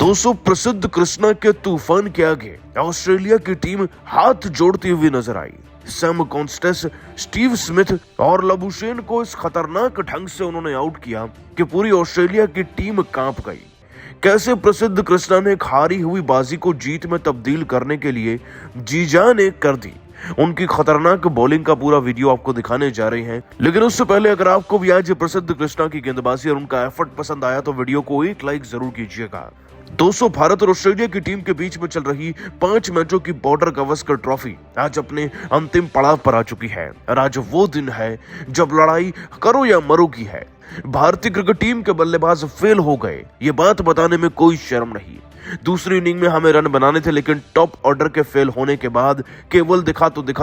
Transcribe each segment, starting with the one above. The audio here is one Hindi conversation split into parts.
दोस्तों, प्रसिद्ध कृष्णा के तूफान के आगे ऑस्ट्रेलिया की टीम हाथ जोड़ती हुई नजर आई। सैम कॉन्स्टेस, स्टीव स्मिथ और लबुशेन को इस खतरनाक ढंग से उन्होंने आउट किया कि पूरी ऑस्ट्रेलिया की टीम कांप गई। कैसे प्रसिद्ध कृष्णा ने एक हारी हुई बाजी को जीत में तब्दील करने के लिए जी जान एक कर दी। उनकी खतरनाक बॉलिंग का पूरा वीडियो आपको दिखाने जा रहे हैं, लेकिन उससे पहले अगर आपको भी आज प्रसिद्ध कृष्णा की गेंदबाजी और उनका एफर्ट पसंद आया तो वीडियो को एक लाइक जरूर कीजिएगा। दोस्तों, भारत और ऑस्ट्रेलिया की टीम के बीच में चल रही 5 मैचों की बॉर्डर गावस्कर ट्रॉफी आज अपने अंतिम पड़ाव पर आ चुकी है और आज वो दिन है जब लड़ाई करो या मरो की है। भारतीय क्रिकेट टीम के बल्लेबाज फेल हो गए, ये बात बताने में कोई शर्म नहीं। दूसरी इनिंग में हमें रन बनाने थे, लेकिन टॉप ऑर्डर के फेल होने के बाद केवल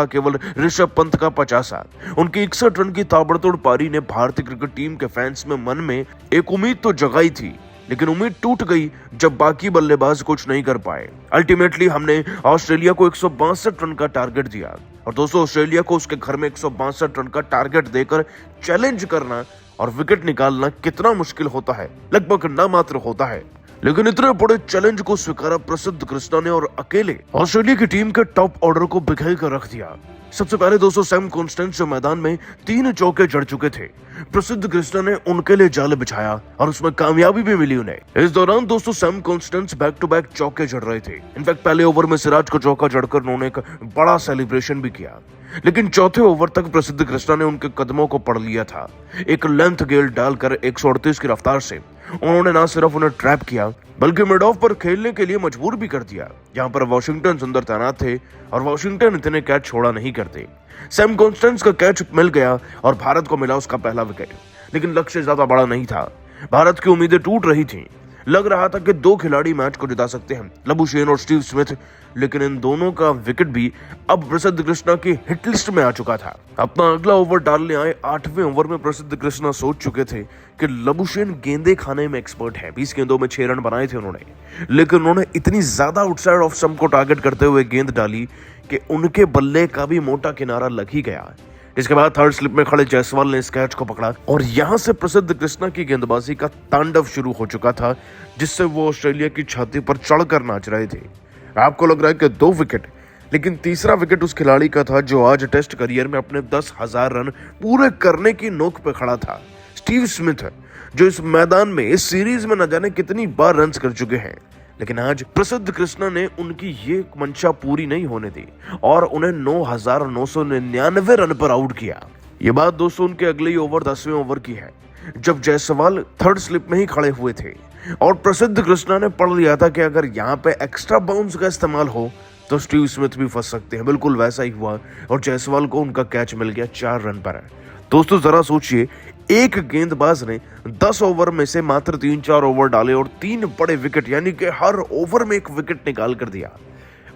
केवल ऋषभ पंत का 50। उनकी 61 रन की ताबड़तोड़ पारी ने भारतीय क्रिकेट टीम के फैंस में मन में एक उम्मीद तो जगाई थी, लेकिन उम्मीद टूट गई जब बाकी बल्लेबाज कुछ नहीं कर पाए। अल्टीमेटली हमने ऑस्ट्रेलिया को 162 रन का टारगेट दिया और दोस्तों, ऑस्ट्रेलिया को उसके घर में 162 रन का टारगेट देकर चैलेंज करना और विकेट निकालना कितना मुश्किल होता है, लगभग नामात्र होता है। लेकिन इतने बड़े चैलेंज को स्वीकारा प्रसिद्ध कृष्णा ने और अकेले ऑस्ट्रेलिया की टीम के टॉप ऑर्डर को बिखेर कर रख दिया। सबसे पहले दोस्तों, सैम कॉन्स्टेंस जो मैदान में 3 चौके जड़ चुके थे, प्रसिद्ध कृष्णा ने उनके लिए जाल बिछाया और उसमें कामयाबी भी मिली उन्हें। इस दौरान दोस्तों, Sam Konstas back to back चौके जड़ रहे थे। इनफैक्ट पहले ओवर में सिराज को चौका जड़कर उन्होंने एक बड़ा सेलिब्रेशन भी किया, लेकिन चौथे ओवर तक प्रसिद्ध कृष्णा ने उनके कदमों को पढ़ लिया था। एक लेंथ गेल डालकर 138 की रफ्तार से उन्होंने न सिर्फ उन्हें ट्रैप किया बल्कि मिड ऑफ पर खेलने के लिए मजबूर भी कर दिया, जहां पर वॉशिंगटन सुंदर तैनात थे और वॉशिंगटन इतने कैच छोड़ा नहीं करते। सैम कॉन्स्टेंस का कैच मिल गया और भारत को मिला उसका पहला विकेट, लेकिन लक्ष्य ज्यादा बड़ा नहीं था। भारत की उम्मीदें टूट रही थी। लग रहा था कि 2 खिलाड़ी मैच को जिता सकते हैं, लबुशेन और स्टीव स्मिथ, लेकिन इन दोनों का विकेट भी अब प्रसिद्ध कृष्णा की हिट लिस्ट में आ चुका था। अपना अगला ओवर डालने आए 8वें ओवर में प्रसिद्ध कृष्णा सोच चुके थे कि लबुशेन गेंदे खाने में एक्सपर्ट है। 20 गेंदों में 6 रन बनाए थे उन्होंने, लेकिन उन्होंने इतनी ज्यादा आउटसाइड ऑफ स्टंप को टारगेट करते हुए गेंद डाली कि उनके बल्ले का भी मोटा किनारा लग ही गया। इसके बाद थर्ड स्लिप में खड़े जायसवाल ने इस कैच को पकड़ा और यहां से प्रसिद्ध कृष्णा की गेंदबाजी का तांडव शुरू हो चुका था, जिससे वो ऑस्ट्रेलिया की छाती पर चढ़कर नाच रहे थे। आपको लग रहा है कि 2 विकेट, लेकिन तीसरा विकेट उस खिलाड़ी का था जो आज टेस्ट करियर में अपने 10,000 रन पूरे करने की नोक पे खड़ा था। स्टीव स्मिथ, जो इस मैदान में इस सीरीज में न जाने कितनी बार रन कर चुके हैं, लेकिन आज प्रसिद्ध कृष्णा ने उनकी ये मंशा पूरी नहीं होने दी और उन्हें 9,999 रन पर आउट किया। ये बात दोस्तों उनके अगले ही ओवर 10वें ओवर की है, जब जायसवाल थर्ड स्लिप में ही खड़े हुए थे और प्रसिद्ध कृष्णा ने पढ़ लिया था कि अगर यहाँ पे एक्स्ट्रा बाउंस का इस्तेमाल हो तो स्टीव स्मिथ भी फंस सकते हैं। बिल्कुल वैसा ही हुआ और जायसवाल को उनका कैच मिल गया 4 रन पर। दोस्तों, जरा सोचिए, एक गेंदबाज ने 10 ओवर में से मात्र 3-4 ओवर डाले और 3 बड़े विकेट, यानी कि हर ओवर में एक विकेट निकाल कर दिया।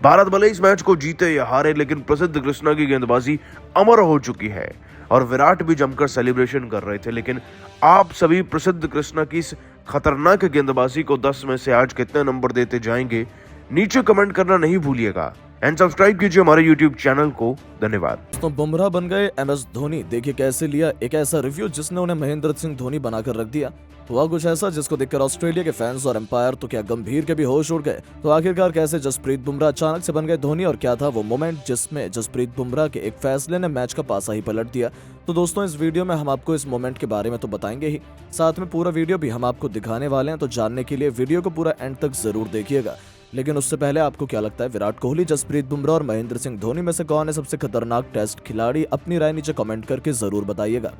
भारत भले इस मैच को जीते या हारे, लेकिन प्रसिद्ध कृष्णा की गेंदबाजी अमर हो चुकी है और विराट भी जमकर सेलिब्रेशन कर रहे थे। लेकिन आप सभी प्रसिद्ध कृष्णा की इस खतरनाक गेंदबाजी को 10 में से आज कितने नंबर देते जाएंगे, नीचे कमेंट करना नहीं भूलिएगा एंड सब्सक्राइब कीजिए हमारे YouTube चैनल को। धन्यवाद। तो बुमराह बन गए MS धोनी। देखिए कैसे लिया एक ऐसा रिव्यू जिसने उन्हें महेंद्र सिंह धोनी बनाकर रख दिया। हुआ कुछ ऐसा जिसको देखकर ऑस्ट्रेलिया के फैंस और एम्पायर तो क्या गंभीर के भी होश उड़ गए। तो आखिरकार कैसे जसप्रीत बुमराह अचानक से बन गए धोनी और क्या था वो मोमेंट जिसमें जसप्रीत बुमराह के एक फैसले ने मैच का पासा ही पलट दिया। तो दोस्तों, इस वीडियो में हम आपको इस मोमेंट के बारे में तो बताएंगे ही, साथ में पूरा वीडियो भी हम आपको दिखाने वाले हैं। तो जानने के लिए वीडियो को पूरा एंड तक जरूर देखिएगा। लेकिन उससे पहले आपको क्या लगता है, विराट कोहली, जसप्रीत बुमराह और महेंद्र सिंह धोनी में से कौन है सबसे खतरनाक टेस्ट खिलाड़ी? अपनी राय नीचे कमेंट करके जरूर बताइएगा।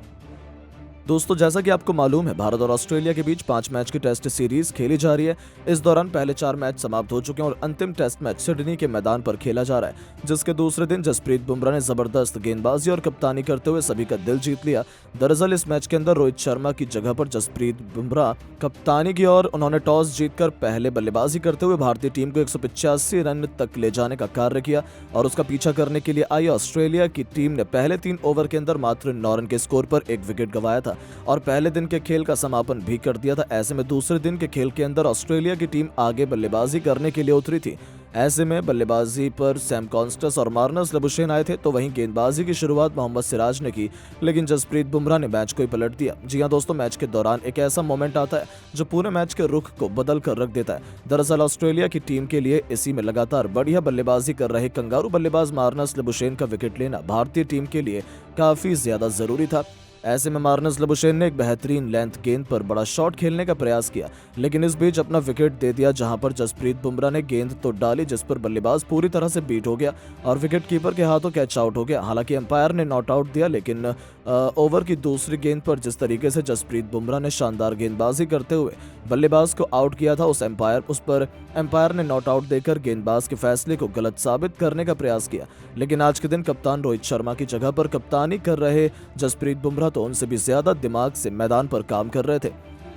दोस्तों, जैसा कि आपको मालूम है, भारत और ऑस्ट्रेलिया के बीच 5 मैच की टेस्ट सीरीज खेली जा रही है। इस दौरान पहले 4 मैच समाप्त हो चुके हैं और अंतिम टेस्ट मैच सिडनी के मैदान पर खेला जा रहा है, जिसके दूसरे दिन जसप्रीत बुमराह ने जबरदस्त गेंदबाजी और कप्तानी करते हुए सभी का दिल जीत लिया। दरअसल इस मैच के अंदर रोहित शर्मा की जगह पर जसप्रीत बुमराह कप्तानी की और उन्होंने टॉस जीतकर पहले बल्लेबाजी करते हुए भारतीय टीम को 185 रन तक ले जाने का कार्य किया और उसका पीछा करने के लिए आई ऑस्ट्रेलिया की टीम ने पहले 3 ओवर के अंदर मात्र 9 रन के स्कोर पर 1 विकेट गंवाया था और पहले दिन के खेल का समापन भी कर दिया था। ऐसे में दूसरे दिन के खेल के अंदर ऑस्ट्रेलिया की टीम आगे बल्लेबाजी करने के लिए उतरी थी। ऐसे में बल्लेबाजी पर सैम कॉन्स्टस और मार्नस लबुशेन आए थे, तो वहीं गेंदबाजी की शुरुआत मोहम्मद सिराज ने की, लेकिन जसप्रीत बुमराह ने मैच को ही पलट दिया। जी हां दोस्तों, मैच के दौरान एक ऐसा मोमेंट आता है जो पूरे मैच के रुख को बदल कर रख देता है। दरअसल ऑस्ट्रेलिया की टीम के लिए इसी में लगातार बढ़िया बल्लेबाजी कर रहे कंगारू बल्लेबाज मार्नस लबुशेन का विकेट लेना भारतीय टीम के लिए काफी ज्यादा जरूरी था। ऐसे में मार्नस लबुशेन ने एक बेहतरीन लेंथ गेंद पर बड़ा शॉट खेलने का प्रयास किया, लेकिन इस बीच अपना विकेट दे दिया, जहां पर जसप्रीत बुमराह ने गेंद तो डाली जिस पर बल्लेबाज पूरी तरह से बीट हो गया और विकेट कीपर के हाथों कैच आउट हो गया। हालांकि एम्पायर ने नॉट आउट दिया, लेकिन ओवर की दूसरी गेंद पर जिस तरीके से जसप्रीत बुमराह ने शानदार गेंदबाजी करते हुए बल्लेबाज को आउट किया था, उस पर एम्पायर ने नॉट आउट देकर गेंदबाज के फैसले को गलत साबित करने का प्रयास किया। लेकिन आज के दिन कप्तान रोहित शर्मा की जगह पर कप्तानी कर रहे जसप्रीत बुमराह तो उनसे भी ज्यादा दिमाग से मैदान पर काम कर रहे थे।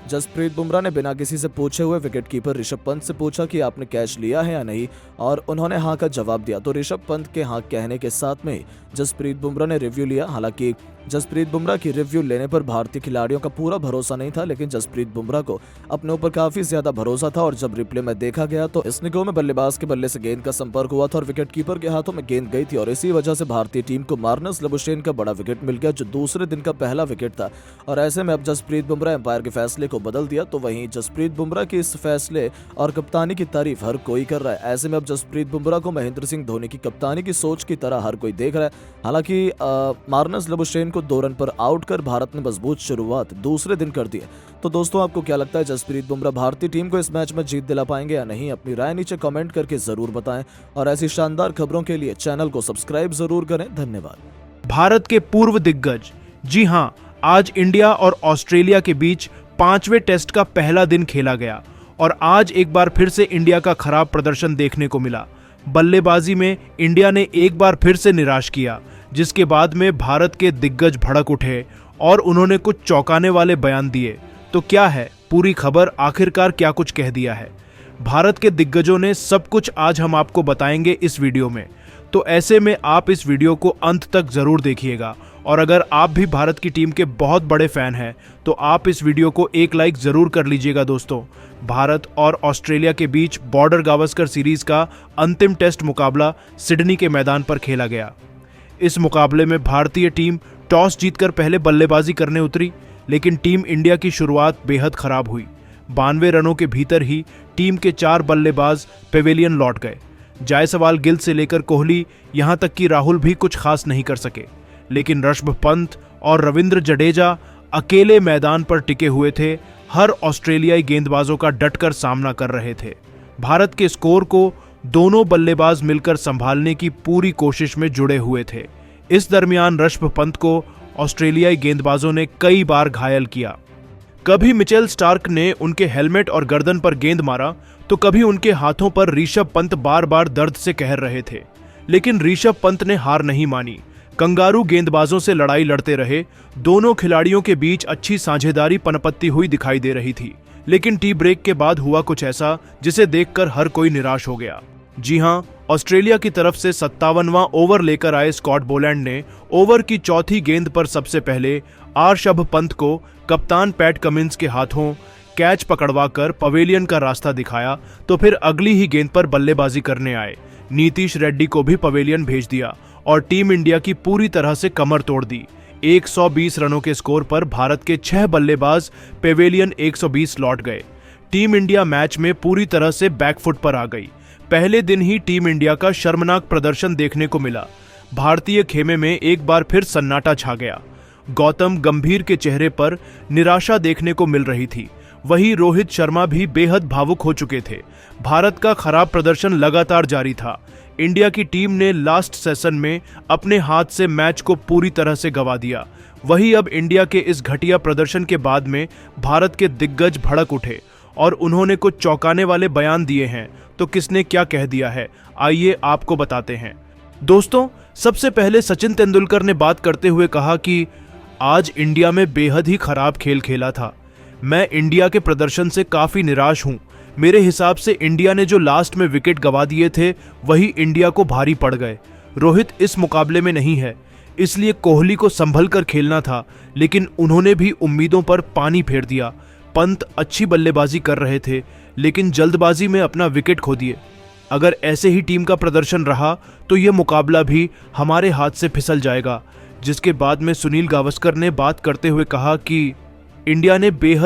जसप्रीत बुमराह ने बिना किसी से पूछे हुए विकेटकीपर ऋषभ पंत से पूछा कि आपने कैच लिया है या नहीं, और उन्होंने हाँ का जवाब दिया। तो ऋषभ पंत के हाँ कहने के साथ में ही जसप्रीत बुमराह ने रिव्यू लिया। हालांकि जसप्रीत बुमराह की रिव्यू लेने पर भारतीय खिलाड़ियों का पूरा भरोसा नहीं था, लेकिन जसप्रीत बुमराह को अपने ऊपर काफी ज्यादा भरोसा था और जब रिप्ले में देखा गया तो इस निगोह में बल्लेबाज के बल्ले से गेंद का संपर्क हुआ था और विकेटकीपर के हाथों में गेंद गई थी, और इसी वजह से भारतीय टीम को मार्नस लबुशेन का बड़ा विकेट मिल गया, जो दूसरे दिन का पहला विकेट था। और ऐसे में अब जसप्रीत बुमराह एम्पायर के फैसले को बदल दिया, तो वहीं जसप्रीत बुमराह के इस फैसले और कप्तानी की तारीफ हर कोई कर रहा है। ऐसे में अब जसप्रीत बुमराह को महेंद्र सिंह धोनी की कप्तानी की सोच की तरह हर कोई देख रहा है। हालांकि मार्नस लबुशेन को 2 रन पर आउट कर भारत ने मजबूत शुरुआत दूसरे दिन कर दी है। तो दोस्तों, आपको क्या लगता है, जसप्रीत बुमराह भारतीय टीम को इस मैच में जीत दिला पाएंगे या नहीं? अपनी राय नीचे कमेंट करके जरूर बताएं और ऐसी शानदार खबरों के लिए चैनल को सब्सक्राइब जरूर करें। धन्यवाद। भारत के पूर्व दिग्गज, जी हां, आज इंडिया और ऑस्ट्रेलिया के बीच 5वें टेस्ट का पहला दिन खेला गया और आज एक बार फिर से इंडिया का खराब प्रदर्शन देखने को मिला। बल्लेबाजी में इंडिया ने एक बार फिर से निराश किया, जिसके बाद में भारत के दिग्गज भड़क उठे और उन्होंने कुछ चौंकाने वाले बयान दिए। तो क्या है पूरी खबर, आखिरकार क्या कुछ कह दिया है भारत के दिग्गजों ने, सब कुछ आज हम आपको बताएंगे इस वीडियो में। तो ऐसे में आप इस वीडियो को अंत तक जरूर देखिएगा और अगर आप भी भारत की टीम के बहुत बड़े फैन हैं तो आप इस वीडियो को एक लाइक जरूर कर लीजिएगा। दोस्तों, भारत और ऑस्ट्रेलिया के बीच बॉर्डर गावस्कर सीरीज का अंतिम टेस्ट मुकाबला सिडनी के मैदान पर खेला गया। इस मुकाबले में भारतीय टीम टॉस जीतकर पहले बल्लेबाजी करने उतरी, लेकिन टीम इंडिया की शुरुआत बेहद खराब हुई। 92 रनों के भीतर ही टीम के 4 बल्लेबाज पेवेलियन लौट गए। जायसवाल, गिल से लेकर कोहली, यहां तक कि राहुल भी कुछ खास नहीं कर सके, लेकिन ऋषभ पंत और रविंद्र जडेजा अकेले मैदान पर टिके हुए थे, हर ऑस्ट्रेलियाई गेंदबाजों का डटकर सामना कर रहे थे। भारत के स्कोर को दोनों बल्लेबाज मिलकर संभालने की पूरी कोशिश में जुड़े हुए थे। इस दरमियान ऋषभ पंत को ऑस्ट्रेलियाई गेंदबाजों ने कई बार घायल किया। कभी मिचेल स्टार्क ने उनके हेलमेट और गर्दन पर गेंद मारा तो कभी उनके हाथों पर ऋषभ पंत बार बार दर्द से कहर रहे थे, लेकिन ऋषभ पंत ने हार नहीं मानी। कंगारू गेंदबाजों से लड़ाई लड़ते रहे। दोनों खिलाड़ियों के बीच अच्छी साझेदारी पनपत्ती हुई दिखाई दे रही थी, लेकिन टी ब्रेक के बाद हुआ कुछ ऐसा जिसे देखकर हर कोई निराश हो गया। जी हां, ऑस्ट्रेलिया की तरफ से 57वां ओवर लेकर आए स्कॉट बोलैंड ने ओवर की चौथी गेंद पर सबसे पहले ऋषभ पंत को कप्तान पैट कमिंस के हाथों कैच पकड़वाकर पवेलियन का रास्ता दिखाया, तो फिर अगली ही गेंद पर बल्लेबाजी करने आए नीतीश रेड्डी को भी पवेलियन भेज दिया और टीम इंडिया की पूरी तरह से कमर तोड़ दी। 120 रनों के स्कोर पर भारत के 6 बल्लेबाज पेवेलियन 120 लौट गए। टीम इंडिया मैच में पूरी तरह से बैकफुट पर आ गई। पहले दिन ही टीम इंडिया का शर्मनाक प्रदर्शन देखने को मिला। भारतीय खेमे में एक बार फिर सन्नाटा छा गया। गौतम गंभीर के चेहरे पर निराशा देखने को मिल रही थी। वहीं रोहित शर्मा भी बेहद भावुक हो चुके थे। भारत का खराब प्रदर्शन लगातार जारी था। इंडिया की टीम ने लास्ट सेशन में अपने हाथ से मैच को पूरी तरह से गंवा दिया। वहीं अब इंडिया के इस घटिया प्रदर्शन के बाद में भारत के दिग्गज भड़क उठे और उन्होंने कुछ चौंकाने वाले बयान दिए हैं। तो किसने क्या कह दिया है, आइए आपको बताते हैं। दोस्तों, सबसे पहले सचिन तेंदुलकर ने बात करते हुए कहा कि आज इंडिया में बेहद ही खराब खेल खेला था। मैं इंडिया के प्रदर्शन से काफी निराश हूं। मेरे हिसाब से इंडिया ने जो लास्ट में विकेट गंवा दिए थे वही इंडिया को भारी पड़ गए। रोहित इस मुकाबले में नहीं है, इसलिए कोहली को संभल कर खेलना था, लेकिन उन्होंने भी उम्मीदों पर पानी फेर दिया। पंत अच्छी बल्लेबाजी कर रहे थे, लेकिन जल्दबाजी में अपना विकेट खो दिए। अगर ऐसे ही टीम का प्रदर्शन रहा तो ये मुकाबला भी हमारे हाथ से फिसल जाएगा। जिसके बाद में सुनील गावस्कर ने बात करते हुए कहा कि इंडिया ने बेहद